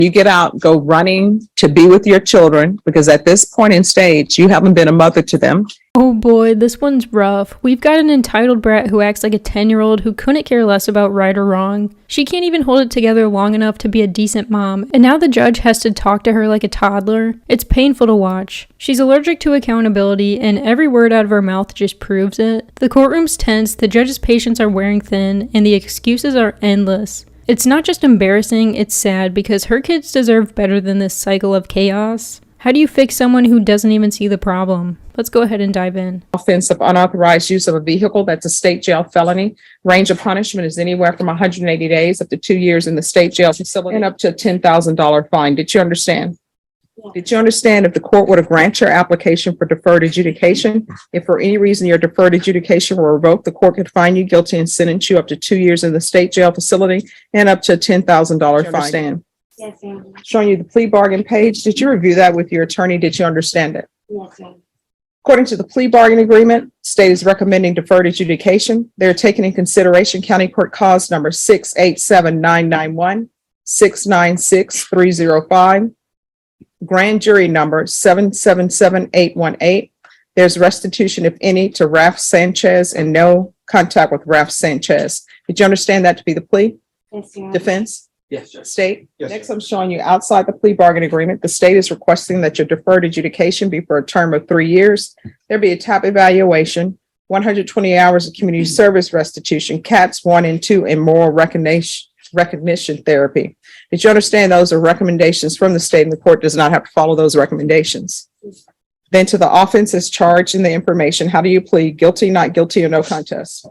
You get out, go running to be with your children, because at this point in stage, you haven't been a mother to them. Oh boy, this one's rough. We've got an entitled brat who acts like a 10-year-old who couldn't care less about right or wrong. She can't even hold it together long enough to be a decent mom, and now the judge has to talk to her like a toddler. It's painful to watch. She's allergic to accountability, and every word out of her mouth just proves it. The courtroom's tense, the judge's patience are wearing thin, and the excuses are endless. It's not just embarrassing, it's sad, because her kids deserve better than this cycle of chaos. How do you fix someone who doesn't even see the problem? Let's go ahead and dive in. Offense of unauthorized use of a vehicle, that's a state jail felony. Range of punishment is anywhere from 180 days up to 2 years in the state jail facility and up to a $10,000 fine. Did you understand? Yeah. Did you understand if the court were to grant your application for deferred adjudication, if for any reason your deferred adjudication were revoked, the court could find you guilty and sentence you up to 2 years in the state jail facility and up to a $10,000 fine? Understand? Yes, ma'am. Showing you the plea bargain page. Did you review that with your attorney? Did you understand it? Yes, ma'am. According to the plea bargain agreement, state is recommending deferred adjudication. They're taking in consideration county court cause number 687-991, 696-305, grand jury number 777-818. There's restitution, if any, to Ralph Sanchez and no contact with Ralph Sanchez. Did you understand that to be the plea? Yes, ma'am. Defense? Yes, sir. State? Yes, Next, sir. I'm showing you outside the plea bargain agreement. The state is requesting that your deferred adjudication be for a term of 3 years. There be a TAP evaluation, 120 hours of community service restitution, CATS 1 and 2, and moral recognition therapy. Did you understand those are recommendations from the state, and the court does not have to follow those recommendations? Then to the offense is charged in the information. How do you plead? Guilty, not guilty, or no contest?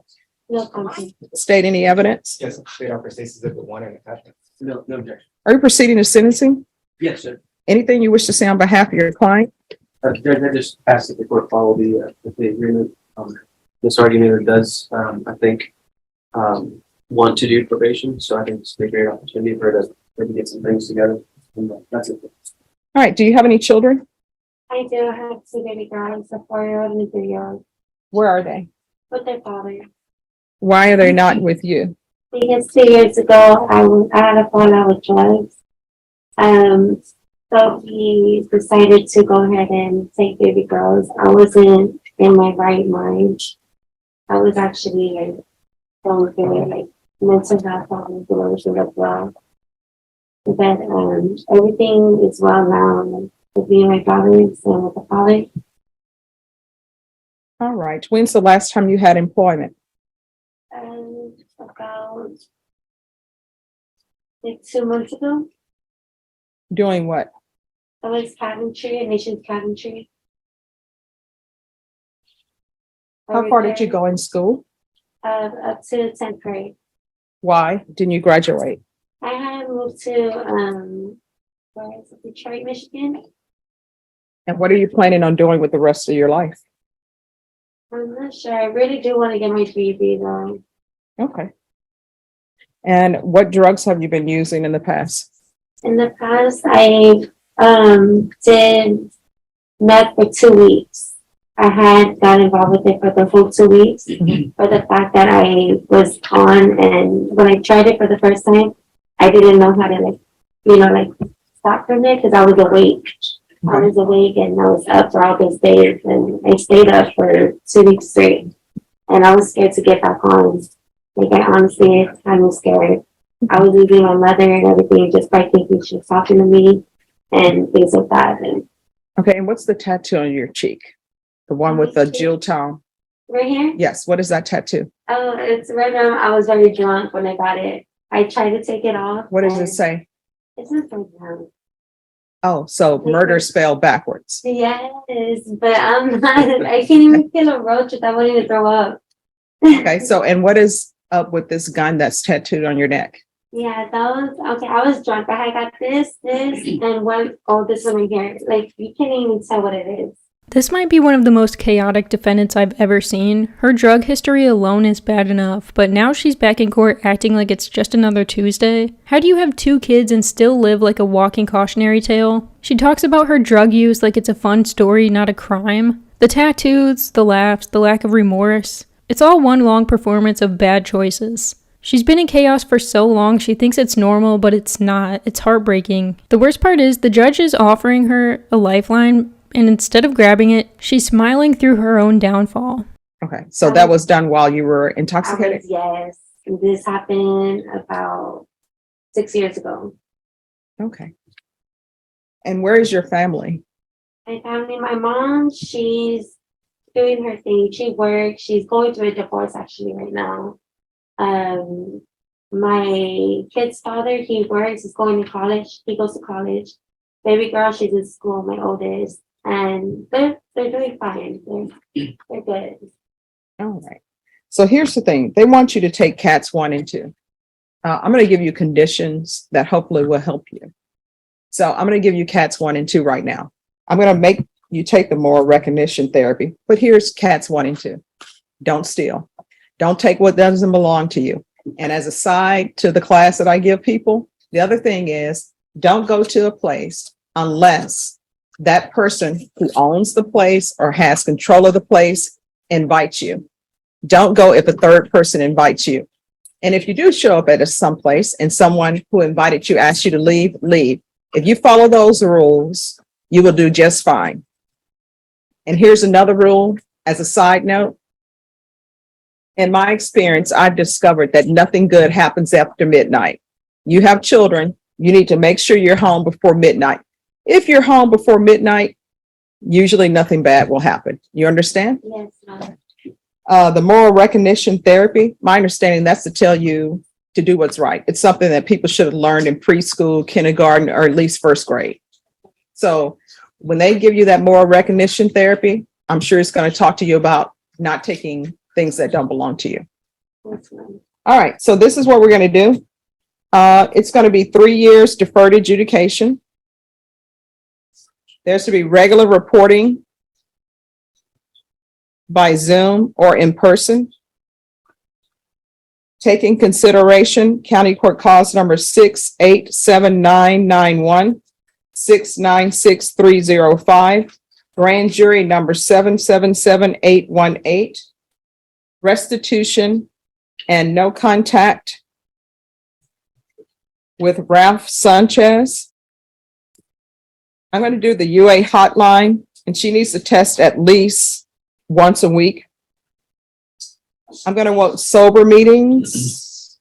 No comment. State any evidence? Yes, state offer states exhibit 1 and attachment. No objection. Are you proceeding to sentencing? Yes, sir. Anything you wish to say on behalf of your client? Judge, I just asked that the court follow the agreement. This argument does, I think, want to do probation, so I think it's a great opportunity for her to maybe get some things together. And that's it. All right. Do you have any children? I do have 2 baby girls, a 4-year-old and a 3-year-old, Where are they? with their father. Why are they not with you? Because 2 years ago, I had a fallout with drugs. So he decided to go ahead and take baby girls. I wasn't in my right mind. I was actually going through mental health problems delusion as well. But everything is well now with me and my daughters and with the father. All right. When's the last time you had employment? About 2 months ago, Doing what? I was cabinetry, a nation's cabinetry. How far did you go in school? Up to 10th grade. Why didn't you graduate? I had moved to where is it, Detroit, Michigan. And what are you planning on doing with the rest of your life? I'm not sure. I really do want to get my GED though. Okay. And what drugs have you been using in the past? In the past, I did meth for 2 weeks. I had got involved with it for the full 2 weeks for the fact that I was on, and when I tried it for the first time, I didn't know how to stop from it because I was awake. I was awake and I was up for all those days, and I stayed up for 2 weeks straight, and I was scared to get back on. I honestly, I was scared. I was losing my mother and everything just by thinking she was talking to me and things like that. And Okay. And what's the tattoo on your cheek? The one with the Jill town? right here? Yes. What is that tattoo? Oh, it's right now. I was very drunk when I got it. I tried to take it off. What does it and say? It's not right now. Oh, so murder spelled backwards. Yes, but I'm not. I can't even feel a roach without wanting to throw up. Okay. So, and what is up with this gun that's tattooed on your neck? Yeah, that was okay. I was drunk. I had got this, and one. Oh, this one right here. Like you can't even tell what it is. This might be one of the most chaotic defendants I've ever seen. Her drug history alone is bad enough, but now she's back in court acting like it's just another Tuesday. How do you have 2 kids and still live like a walking cautionary tale? She talks about her drug use like it's a fun story, not a crime. The tattoos, the laughs, the lack of remorse. It's all one long performance of bad choices. She's been in chaos for so long, she thinks it's normal, but it's not. It's heartbreaking. The worst part is the judge is offering her a lifeline, and instead of grabbing it, she's smiling through her own downfall. Okay, so that was done while you were I intoxicated? was, yes, this happened about 6 years ago. Okay. And where is your family? My family, my mom, she's doing her thing. She works. She's going through a divorce actually right now. My kid's father, he works. He's going to college. He goes to college. Baby girl, she's in school. My oldest, and they're doing fine. They're good. All right. So here's the thing. They want you to take cats 1 and 2. I'm going to give you conditions that hopefully will help you. So I'm going to give you cats 1 and 2 right now. I'm going to make you take the moral recognition therapy, but here's cats 1 and 2. Don't steal. Don't take what doesn't belong to you. And as a side to the class that I give people, the other thing is don't go to a place unless that person who owns the place or has control of the place invites you. Don't go if a third person invites you. And if you do show up at someplace and someone who invited you asks you to leave, leave. If you follow those rules, you will do just fine. And here's another rule as a side note. In my experience, I've discovered that nothing good happens after midnight. You have children, you need to make sure you're home before midnight. If you're home before midnight, usually nothing bad will happen. You understand? Yes, ma'am. The moral recognition therapy, my understanding, that's to tell you to do what's right. It's something that people should have learned in preschool, kindergarten, or at least first grade. So when they give you that moral recognition therapy, I'm sure it's going to talk to you about not taking things that don't belong to you. Yes, ma'am. All right, so this is what we're going to do. It's going to be 3 years deferred adjudication. There's to be regular reporting by Zoom or in person. Take in consideration County Court Cause number 687991, 696305, Grand Jury number 777818, restitution and no contact with Ralph Sanchez. I'm going to do the UA hotline, and she needs to test at least once a week. I'm going to want sober meetings,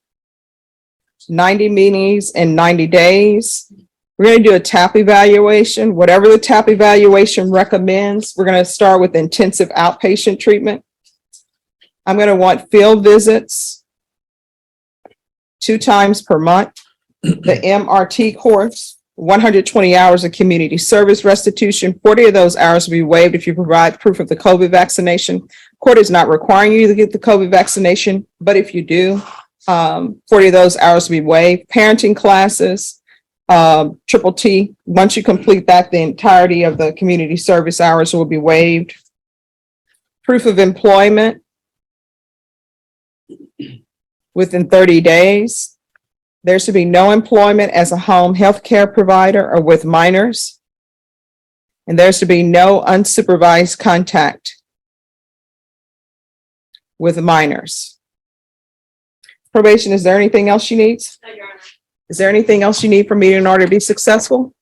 90 meetings in 90 days. We're going to do a TAP evaluation. Whatever the TAP evaluation recommends, we're going to start with intensive outpatient treatment. I'm going to want field visits 2 times per month. The MRT course, 120 hours of community service restitution. 40 of those hours will be waived if you provide proof of the COVID vaccination. Court is not requiring you to get the COVID vaccination, but if you do, 40 of those hours will be waived. Parenting classes, triple T. Once you complete that, the entirety of the community service hours will be waived. Proof of employment within 30 days. There should be no employment as a home health care provider or with minors. And there should be no unsupervised contact with minors. Probation, is there anything else she needs? No, Your Honor. Is there anything else you need from me in order to be successful?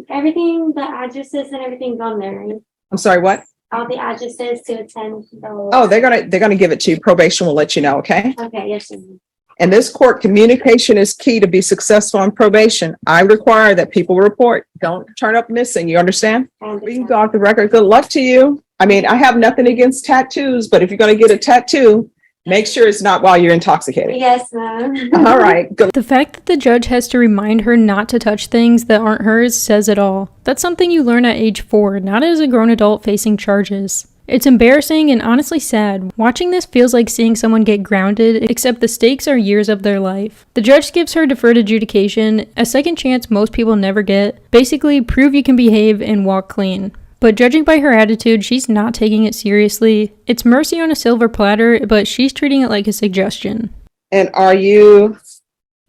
Everything, the addresses and everything's on there, right? I'm sorry, what? All the addresses to attend those. Oh, they're gonna give it to you. Probation will let you know, okay? Okay, yes, ma'am. In this court, communication is key to be successful on probation. I require that people report. Don't turn up missing. You understand? I We can understand. go off the record. Good luck to you. I mean, I have nothing against tattoos, but if you're going to get a tattoo, make sure it's not while you're intoxicated. Yes, ma'am. All right. Good. The fact that the judge has to remind her not to touch things that aren't hers says it all. That's something you learn at age 4, not as a grown adult facing charges. It's embarrassing and honestly sad. Watching this feels like seeing someone get grounded, except the stakes are years of their life. The judge gives her deferred adjudication, a second chance most people never get. Basically, prove you can behave and walk clean. But judging by her attitude, she's not taking it seriously. It's mercy on a silver platter, but she's treating it like a suggestion. And are you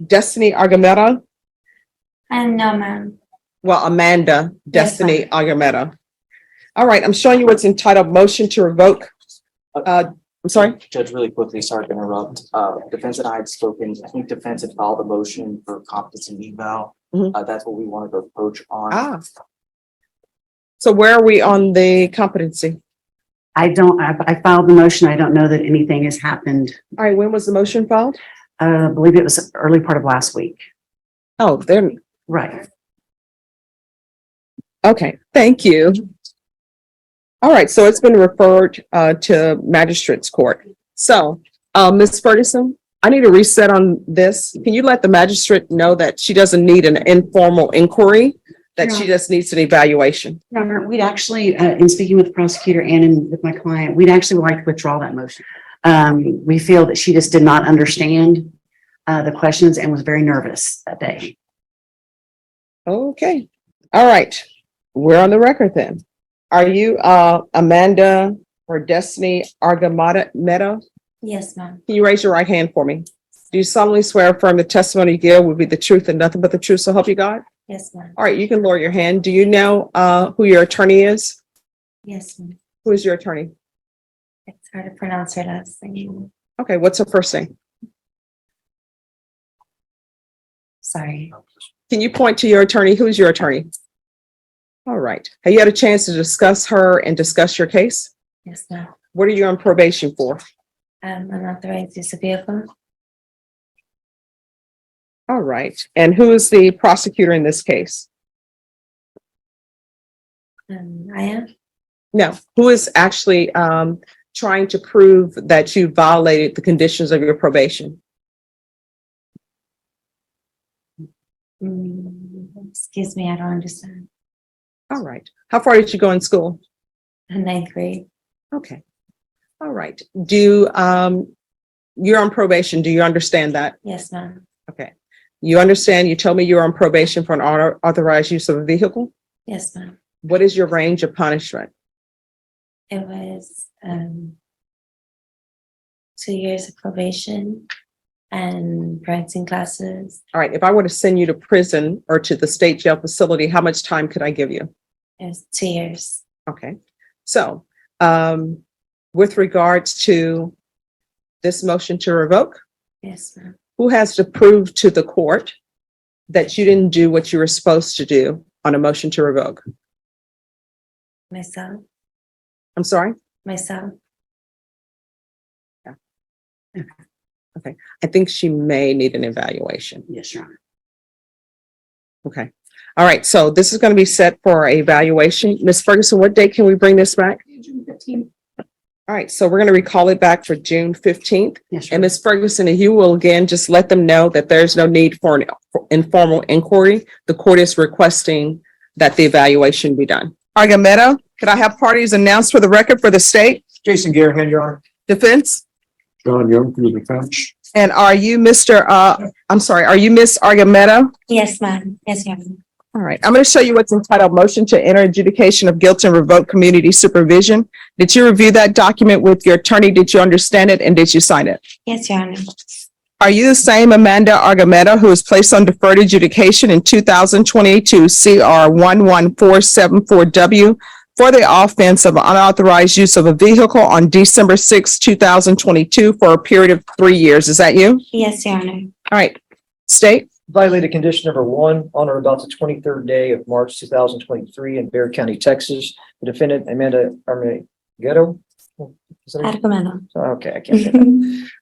Destiny Argumeta? And no, ma'am. Well, Amanda Destiny Yes, Argumeta. All right. I'm showing you what's entitled Motion to Revoke I'm sorry? Judge, really quickly, sorry to interrupt. Defense and I had spoken, I think defense had filed a motion for competency eval. Mhm. That's what we wanted to approach on. Ah. So where are we on the competency? I filed the motion. I don't know that anything has happened. All right, when was the motion filed? I believe it was early part of last week. Oh, there, Right. okay, thank you. All right, so it's been referred to magistrate's court. So, Ms. Ferguson, I need a reset on this. Can you let the magistrate know that she doesn't need an informal inquiry, that she just needs an evaluation? Your Honor, we'd actually, in speaking with the prosecutor and with my client, we'd actually like to withdraw that motion. We feel that she just did not understand the questions and was very nervous that day. Okay, all right, we're on the record then. Are you Amanda or Destiny Argametta? Yes, ma'am. Can you raise your right hand for me? Do you solemnly swear or affirm the testimony you give will be the truth and nothing but the truth, so help you God? Yes, ma'am. All right, you can lower your hand. Do you know who your attorney is? Yes, ma'am. Who is your attorney? It's hard to pronounce her last name. Okay, what's her first name? Sorry. Can you point to your attorney? Who's your attorney? All right. Have you had a chance to discuss her and discuss your case? Yes, ma'am. What are you on probation for? Unauthorized use of vehicle. All right. And who is the prosecutor in this case? I am. No, who is actually trying to prove that you violated the conditions of your probation? Excuse me, I don't understand. All right. How far did you go in school? Ninth grade. Okay. All right. You're on probation. Do you understand that? Yes, ma'am. Okay. You understand, you told me you're on probation for an unauthorized use of a vehicle? Yes, ma'am. What is your range of punishment? It was 2 years of probation and parenting classes. All right. If I were to send you to prison or to the state jail facility, how much time could I give you? It was 2 years. Okay. So, with regards to this motion to revoke, Yes, ma'am. who has to prove to the court that you didn't do what you were supposed to do on a motion to revoke? Myself. I'm sorry? Myself. Okay. I think she may need an evaluation. Yes, Your Honor. Okay. All right. So this is going to be set for a evaluation. Ms. Ferguson, what date can we bring this back? June 15th. All right. So we're going to recall it back for June 15th. Yes, Your And Honor. Ms. Ferguson, if you will again, just let them know that there's no need for an informal inquiry. The court is requesting that the evaluation be done. Argametta, could I have parties announced for the record for the state? Jason Garahan, Your Honor. Defense? John Young for the defense. And are you Mr. Are you Miss Argametta? Yes, ma'am. Yes, ma'am. All right, I'm going to show you what's entitled Motion to Enter Adjudication of Guilt and Revoke Community Supervision. Did you review that document with your attorney? Did you understand it? And did you sign it? Yes, Your Honor. Are you the same Amanda Argametta who was placed on deferred adjudication in 2022 CR 11474W for the offense of unauthorized use of a vehicle on December 6, 2022 for a period of 3 years? Is that you? Yes, Your Honor. All right, state. Violated condition number 1 on or about the 23rd day of March 2023 in Bexar County, Texas. The defendant, Amanda Argametta. Argumento. Okay, I can't say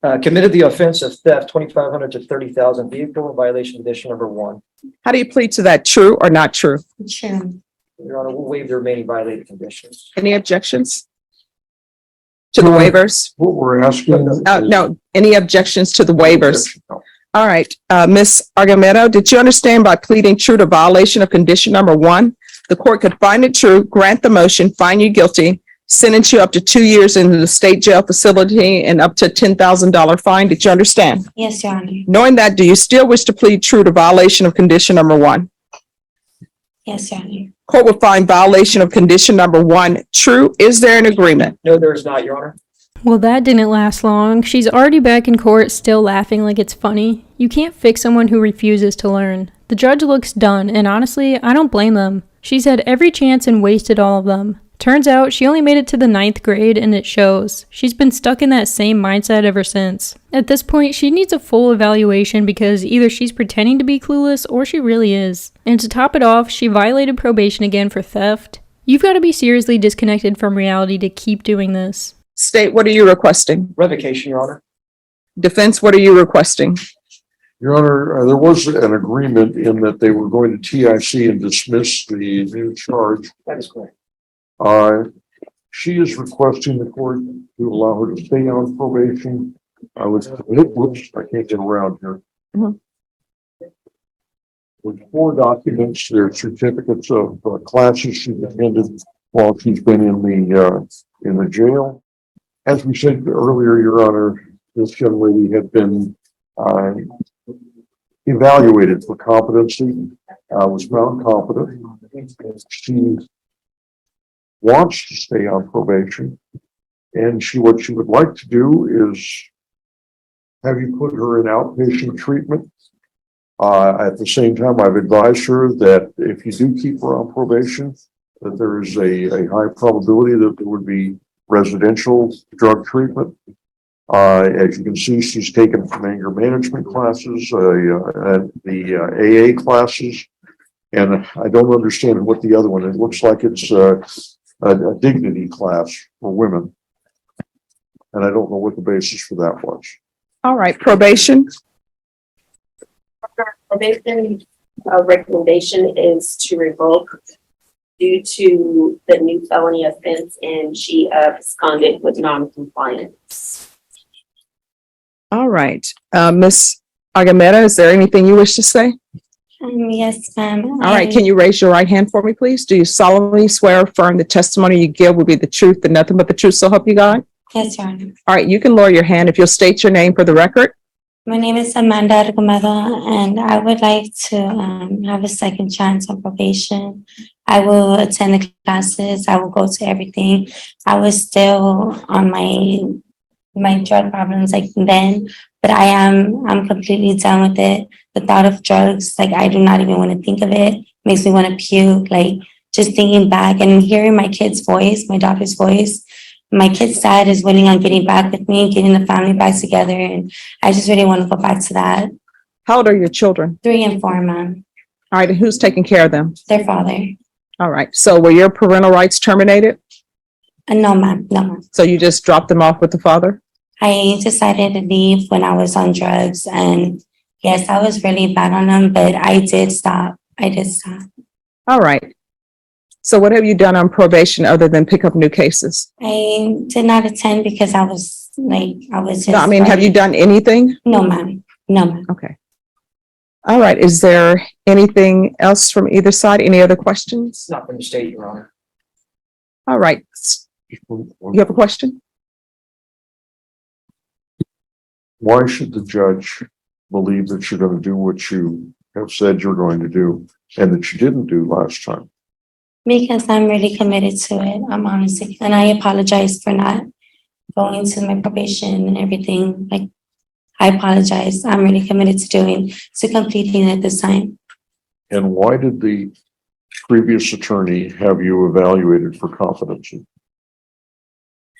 that. Committed the offense of theft, 2,500 to 30,000 vehicle in violation condition number 1. How do you plead to that? True or not true? Sure. Your Honor, we'll waive the remaining violated conditions. Any objections to the waivers? What we're asking. No, any objections to the waivers? All right, Ms. Argametta, did you understand by pleading true to violation of condition number 1, the court could find it true, grant the motion, find you guilty, sentence you up to 2 years in the state jail facility and up to $10,000 fine? Did you understand? Yes, Your Honor. Knowing that, do you still wish to plead true to violation of condition number 1? Yes, Your Honor. Court will find violation of condition number 1 true. Is there an agreement? No, there is not, Your Honor. Well, that didn't last long. She's already back in court, still laughing like it's funny. You can't fix someone who refuses to learn. The judge looks done, and honestly, I don't blame them. She's had every chance and wasted all of them. Turns out she only made it to the 9th grade and it shows. She's been stuck in that same mindset ever since. At this point, she needs a full evaluation because either she's pretending to be clueless or she really is. And to top it off, she violated probation again for theft. You've got to be seriously disconnected from reality to keep doing this. State, what are you requesting? Revocation, Your Honor. Defense, what are you requesting? Your Honor, there was an agreement in that they were going to TIC and dismiss the new charge. That is correct. She is requesting the court to allow her to stay on probation. Whoops, I can't get around here. Mhm. With 4 documents, their certificates of classes she's attended while she's been in the jail. As we said earlier, Your Honor, this young lady had been evaluated for competency, was found competent. She wants to stay on probation, and what she would like to do is have you put her in outpatient treatment. At the same time, I've advised her that if you do keep her on probation, that there is a high probability that there would be residential drug treatment. As you can see, she's taken some anger management classes, the AA classes, and I don't understand what the other one is. It looks like it's a dignity class for women. And I don't know what the basis for that was. All right, probation. Probation recommendation is to revoke due to the new felony offense, and she absconded with non-compliance. All right, Ms. Agameda, is there anything you wish to say? Yes, ma'am. All right, can you raise your right hand for me, please? Do you solemnly swear or affirm the testimony you give will be the truth and nothing but the truth, so help you God? Yes, Your Honor. All right, you can lower your hand if you'll state your name for the record. My name is Amanda Argumedo, and I would like to have a second chance on probation. I will attend the classes. I will go to everything. I was still on my drug problems like then, but I'm completely done with it. The thought of drugs, like I do not even want to think of it. Makes me want to puke. Like just thinking back and hearing my kid's voice, my daughter's voice. My kid's dad is willing on getting back with me, getting the family back together, and I just really want to go back to that. How old are your children? 3 and 4, ma'am. All right, and who's taking care of them? Their father. All right, so were your parental rights terminated? No, ma'am. No, ma'am. So you just dropped them off with the father? I decided to leave when I was on drugs, and yes, I was really bad on them, but I did stop. All right. So what have you done on probation other than pick up new cases? I did not attend because I was just. No, I mean, have you done anything? No, ma'am. No, ma'am. Okay. All right, is there anything else from either side? Any other questions? Not from the state, Your Honor. All right, you have a question? Why should the judge believe that you're going to do what you have said you're going to do and that you didn't do last time? Because I'm really committed to it. I'm honestly, and I apologize for not going to my probation and everything. Like, I apologize. I'm really committed to completing it this time. And why did the previous attorney have you evaluated for competency?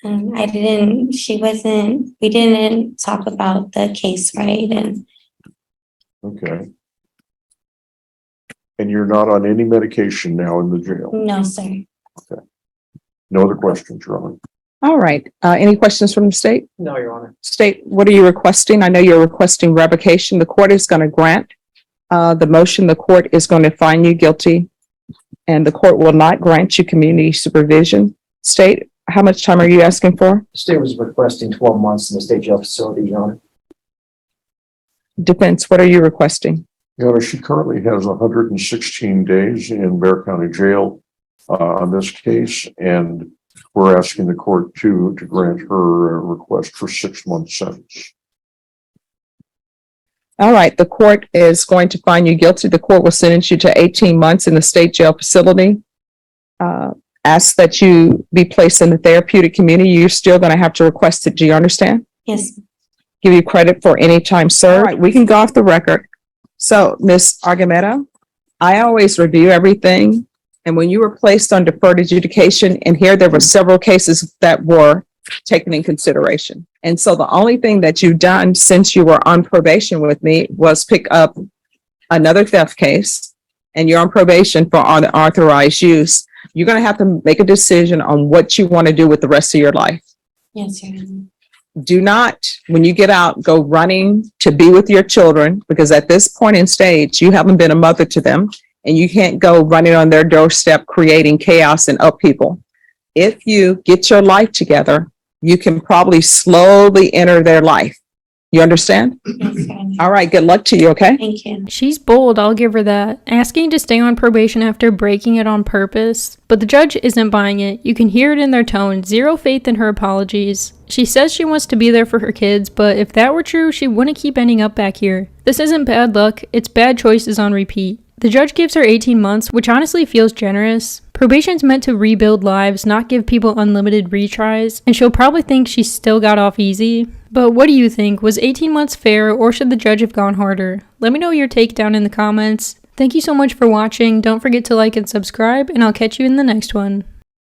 And we didn't talk about the case, right? And Okay. And you're not on any medication now in the jail? no, sir. No other questions, Your Honor? All right, any questions from the state? No, Your Honor. State, what are you requesting? I know you're requesting revocation. The court is going to grant the motion. The court is going to find you guilty, and the court will not grant you community supervision. State, how much time are you asking for? The state was requesting 12 months in the state jail facility, Your Honor. Defense, what are you requesting? Your Honor, she currently has 116 days in Bexar County Jail on this case, and we're asking the court to grant her a request for 6-month sentence. All right, the court is going to find you guilty. The court will sentence you to 18 months in the state jail facility. Ask that you be placed in the therapeutic community. You're still going to have to request it. Do you understand? Yes. Give you credit for any time served. All right, we can go off the record. So, Ms. Argumedo, I always review everything And when you were placed on deferred adjudication, and here there were several cases that were taken in consideration. And so the only thing that you've done since you were on probation with me was pick up another theft case, and you're on probation for unauthorized use. You're going to have to make a decision on what you want to do with the rest of your life. Yes, Your Honor. Do not, when you get out, go running to be with your children, because at this point in stage, you haven't been a mother to them, and you can't go running on their doorstep creating chaos and upheaval. If you get your life together, you can probably slowly enter their life. You understand? Yes, Your Honor. All right, good luck to you, okay? Thank you. She's bold, I'll give her that. Asking to stay on probation after breaking it on purpose. But the judge isn't buying it. You can hear it in their tone. Zero faith in her apologies. She says she wants to be there for her kids, but if that were true, she wouldn't keep ending up back here. This isn't bad luck, it's bad choices on repeat. The judge gives her 18 months, which honestly feels generous. Probation's meant to rebuild lives, not give people unlimited retries, and she'll probably think she still got off easy. But what do you think? Was 18 months fair, or should the judge have gone harder? Let me know your take down in the comments. Thank you so much for watching. Don't forget to like and subscribe, and I'll catch you in the next one.